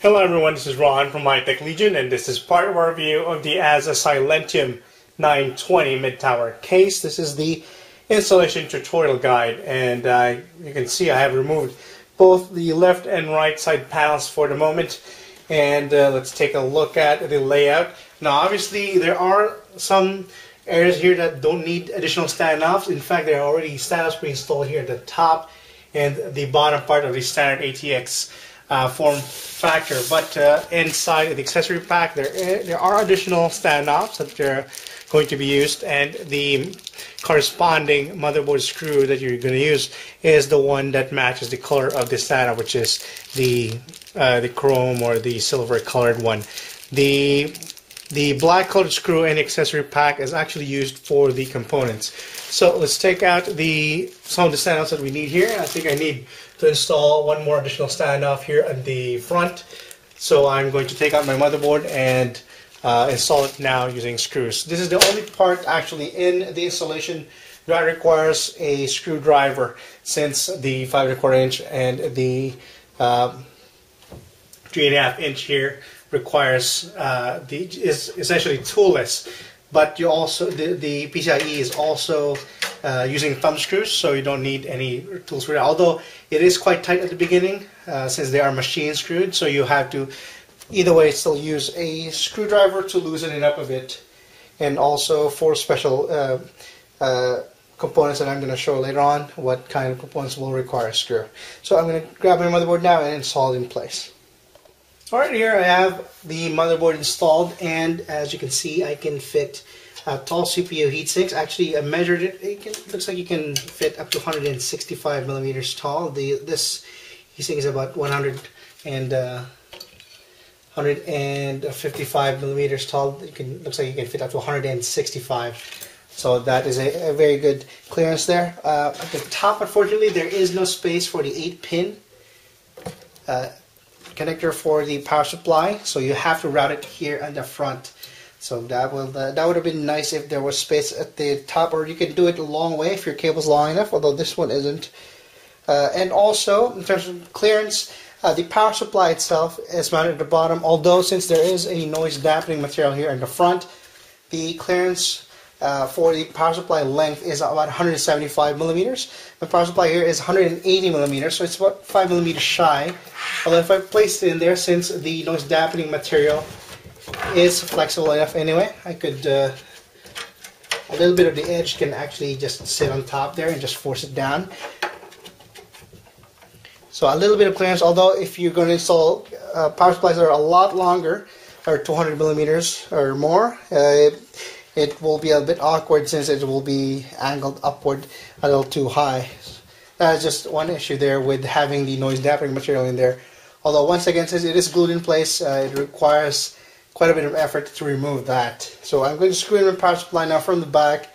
Hello everyone, this is Ron from My Tech Legion, and this is part of our review of the Azza Silentium 920 mid-tower case. This is the installation tutorial guide, and you can see I have removed both the left and right side panels for the moment. And let's take a look at the layout. Now obviously there are some areas here that don't need additional standoffs. In fact, there are already standoffs pre-installed here at the top and the bottom part of the standard ATX form factor, but inside the accessory pack there are additional standoffs that are going to be used, and the corresponding motherboard screw that you're going to use is the one that matches the color of the standoff, which is the chrome or the silver colored one. The black colored screw in the accessory pack is actually used for the components. So let's take out some of the standoffs that we need here. I think I need to install one more additional standoff here at the front. So I'm going to take out my motherboard and install it now using screws. This is the only part actually in the installation that requires a screwdriver, since the 5 1/4 inch and the 3 1/2 inch here requires is essentially toolless. But you also the PCIe is also using thumb screws, so you don't need any tools for that. Although it is quite tight at the beginning, since they are machine screwed, so you have to either way still use a screwdriver to loosen it up a bit. And also for special components that I'm going to show later on, what kind of components will require a screw. So I'm going to grab my motherboard now and install it in place. Alright, here I have the motherboard installed, and as you can see I can fit tall CPU heatsinks. Actually I measured it, looks like you can fit up to 165 millimeters tall. This heatsink is about 155 millimeters tall. Looks like you can fit up to 165. So that is a very good clearance there. At the top, unfortunately, there is no space for the 8-pin connector for the power supply, so you have to route it here at the front. So that would have been nice if there was space at the top, or you can do it a long way if your cable's long enough, although this one isn't. And also, in terms of clearance, the power supply itself is mounted at the bottom, although since there is a noise dampening material here in the front, the clearance for the power supply length is about 175 millimeters. The power supply here is 180 millimeters, so it's about 5 millimeters shy. Although if I placed it in there, since the noise dampening material is flexible enough anyway, I could, a little bit of the edge can actually just sit on top there and just force it down. So a little bit of clearance, although if you're going to install power supplies that are a lot longer, or 200 millimeters or more, it will be a bit awkward since it will be angled upward a little too high. That's just one issue there with having the noise dampening material in there. Although once again, since it is glued in place, it requires quite a bit of effort to remove that. So I'm going to screw in my power supply now from the back,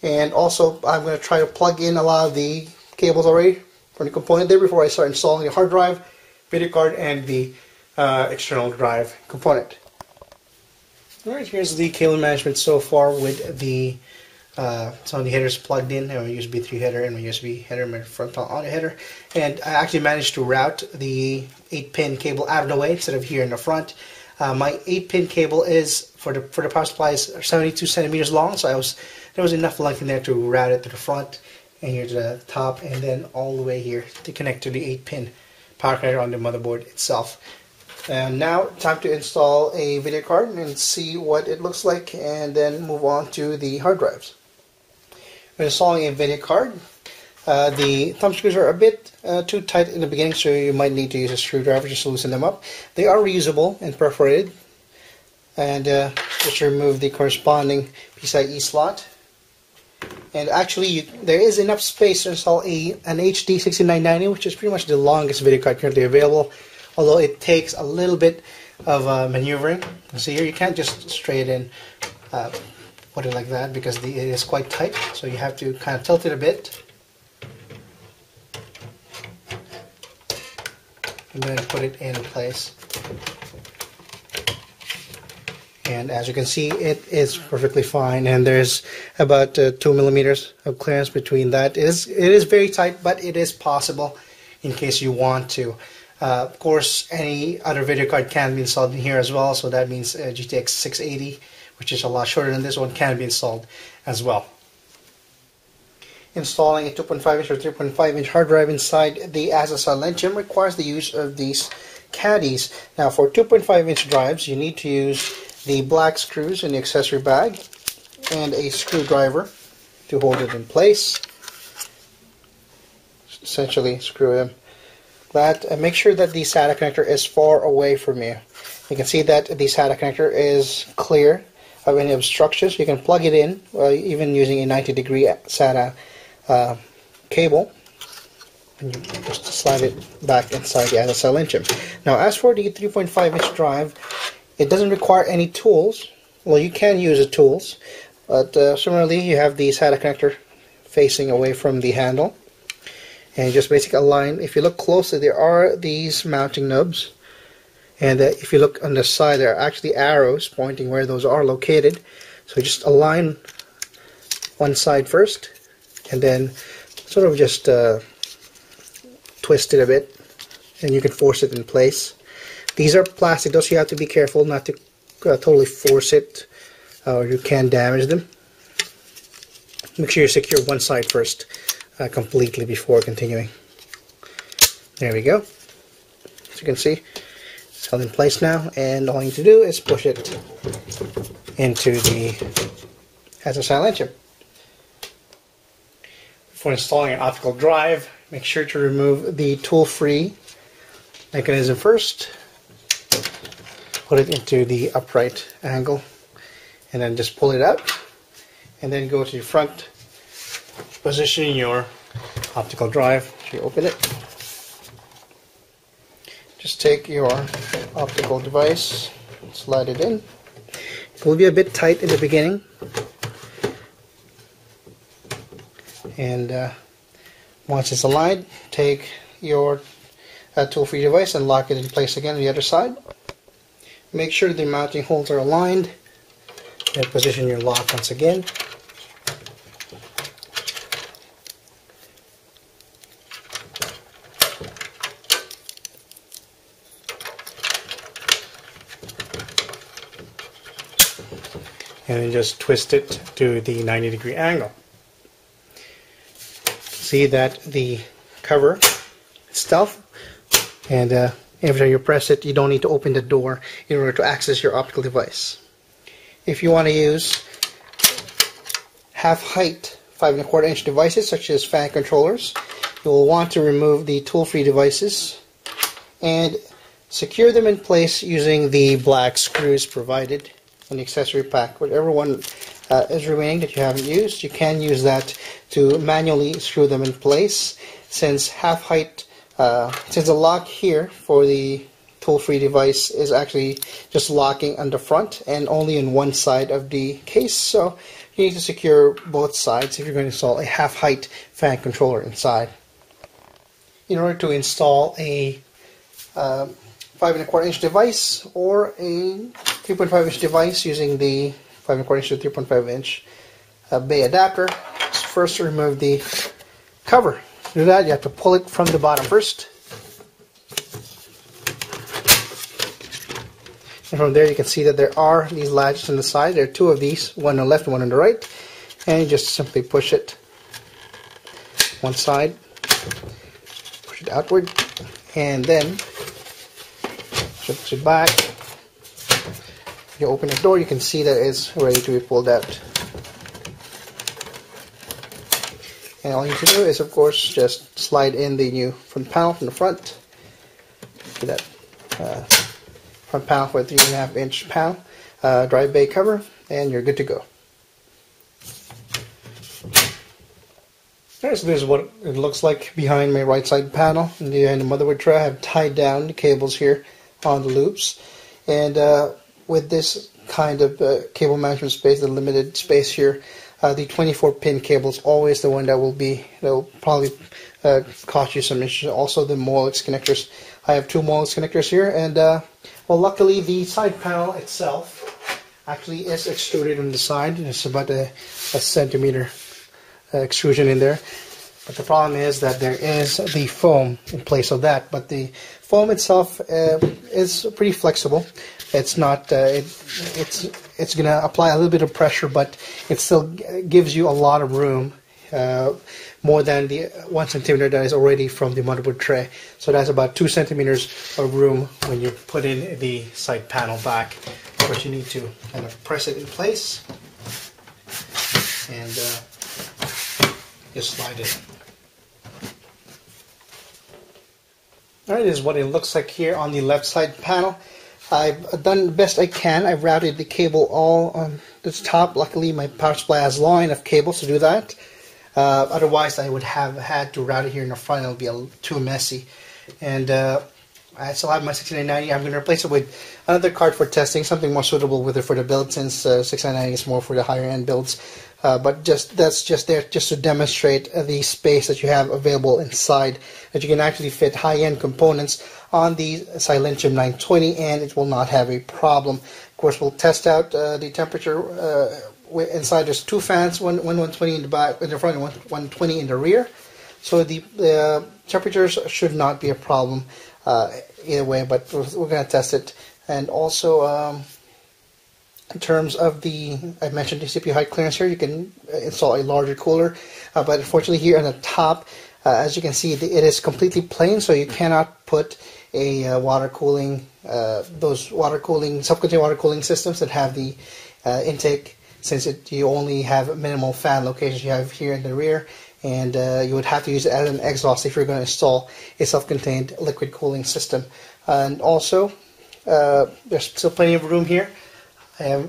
and also I'm going to try to plug in a lot of the cables already from the component there before I start installing the hard drive, video card, and the external drive component. Alright, here's the cable management so far with the some of the headers plugged in. I have a USB 3 header and my USB header, my frontal audio header, and I actually managed to route the 8-pin cable out of the way instead of here in the front. My 8-pin cable is for the power supply is 72 centimeters long, so there was enough length in there to route it to the front and here to the top, and then all the way here to connect to the 8-pin power connector on the motherboard itself. And now time to install a video card and see what it looks like, and then move on to the hard drives. When installing a video card, the thumb screws are a bit too tight in the beginning, so you might need to use a screwdriver just to loosen them up. They are reusable and perforated, and just remove the corresponding PCIe slot. And actually, there is enough space to install an HD 6990, which is pretty much the longest video card currently available, although it takes a little bit of maneuvering. So here you can't just straight in put it like that, because it is quite tight, so you have to kind of tilt it a bit and then put it in place. And as you can see, it is perfectly fine, and there's about 2 millimeters of clearance between that. It is very tight, but it is possible in case you want to. Of course, any other video card can be installed in here as well, so that means GTX 680, which is a lot shorter than this one, can be installed as well. Installing a 2.5-inch or 3.5-inch hard drive inside the Azza Silentium requires the use of these caddies. Now, for 2.5-inch drives, you need to use the black screws in the accessory bag and a screwdriver to hold it in place. Essentially, screw them that, and make sure that the SATA connector is far away from you. You can see that the SATA connector is clear of any obstructions. You can plug it in, even using a 90-degree SATA cable, and you just slide it back inside the Azza Silentium. Now, as for the 3.5-inch drive, it doesn't require any tools. Well, you can use the tools, but similarly, you have the SATA connector facing away from the handle. And just basically align. If you look closely, there are these mounting nubs, and if you look on the side, there are actually arrows pointing where those are located. So just align one side first, and then sort of just twist it a bit, and you can force it in place. These are plastic, though, so you have to be careful not to totally force it, or you can damage them. Make sure you secure one side first. Completely before continuing. There we go. As you can see, it's held in place now, and all you need to do is push it into the Azza Silentium. Before installing an optical drive, make sure to remove the tool-free mechanism first. Put it into the upright angle, and then just pull it out, and then go to the front. Position your optical drive. You open it. Just take your optical device, slide it in. It will be a bit tight in the beginning, and once it's aligned, take your tool-free device and lock it in place again on the other side. Make sure the mounting holes are aligned, and position your lock once again. And then just twist it to the 90-degree angle. See that the cover itself, and every time you press it, you don't need to open the door in order to access your optical device. If you want to use half-height 5¼ devices, such as fan controllers, you will want to remove the tool-free devices and secure them in place using the black screws provided in the accessory pack. Whatever one is remaining that you haven't used, you can use that to manually screw them in place. Since half-height, since the lock here for the tool-free device is actually just locking on the front and only on one side of the case, so you need to secure both sides if you're going to install a half-height fan controller inside. In order to install a 5¼ device or a 3.5-inch device using the 5¼ to 3.5-inch bay adapter, first remove the cover. To do that, you have to pull it from the bottom first. And from there you can see that there are these latches on the side. There are two of these, one on the left and one on the right. And you just simply push it one side, push it outward, and then push it back. You open the door, you can see that it's ready to be pulled out. And all you need to do is, of course, just slide in the new front panel from the front. See that front panel for a 3.5-inch panel, drive bay cover, and you're good to go. Alright, so this is what it looks like behind my right side panel. And behind the motherboard tray, I have tied down the cables here on the loops. And with this kind of cable management space, the limited space here, the 24-pin cable is always the one that will probably cost you some issues. Also, the Molex connectors. I have two Molex connectors here, and well, luckily the side panel itself actually is extruded on the side. It's about a centimeter extrusion in there. But the problem is that there is the foam in place of that. But the foam itself is pretty flexible. It's not. It's going to apply a little bit of pressure, but it still gives you a lot of room, more than the 1 centimeter that is already from the motherboard tray. So that's about 2 centimeters of room when you put in the side panel back. But you need to kind of press it in place and just slide it. Alright, this is what it looks like here on the left side panel. I've done the best I can. I've routed the cable all on the top. Luckily, my power supply has long enough cables to do that. Otherwise, I would have had to route it here in the front. It would be too messy. And I still have my 6990. I'm going to replace it with another card for testing, something more suitable with it for the build, since 6990 is more for the higher end builds. But that's just there just to demonstrate the space that you have available inside, that you can actually fit high-end components on the Silentium 920 and it will not have a problem. Of course, we'll test out the temperature. Inside there's 2 fans, one 120 in the back, in the front, and 120 in the rear. So the temperatures should not be a problem either way, but we're going to test it. And also, in terms of I mentioned the CPU height clearance here, you can install a larger cooler, but unfortunately here on the top, as you can see, it is completely plain, so you cannot put a water cooling, those self-contained water cooling systems that have the intake, since you only have minimal fan locations you have here in the rear, and you would have to use it as an exhaust if you're going to install a self-contained liquid cooling system. And also, there's still plenty of room here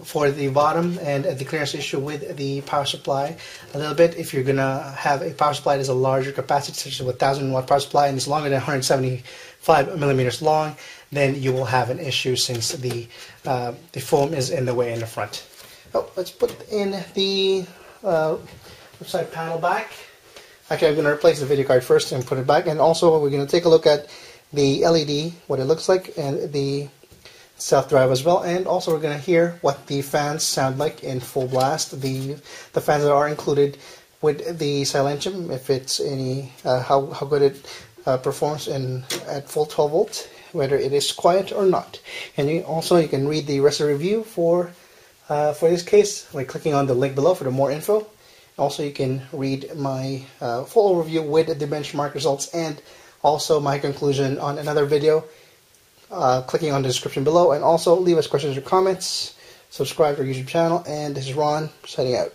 for the bottom and the clearance issue with the power supply a little bit. If you're going to have a power supply that is a larger capacity, such as a 1000 watt power supply, and is longer than 175 millimeters long, then you will have an issue, since the foam is in the way in the front. Oh, let's put in the side panel back. Actually, I'm going to replace the video card first and put it back, and also we're going to take a look at the LED, what it looks like, and the self-drive as well, and also we're going to hear what the fans sound like in full blast, the fans that are included with the Silentium, if it's any how good it performs at full 12 volts, whether it is quiet or not. And you can read the rest of the review for this case by clicking on the link below for the more info. Also, you can read my full overview with the benchmark results and also my conclusion on another video, clicking on the description below. And also leave us questions or comments, subscribe to our YouTube channel, and this is Ron signing out.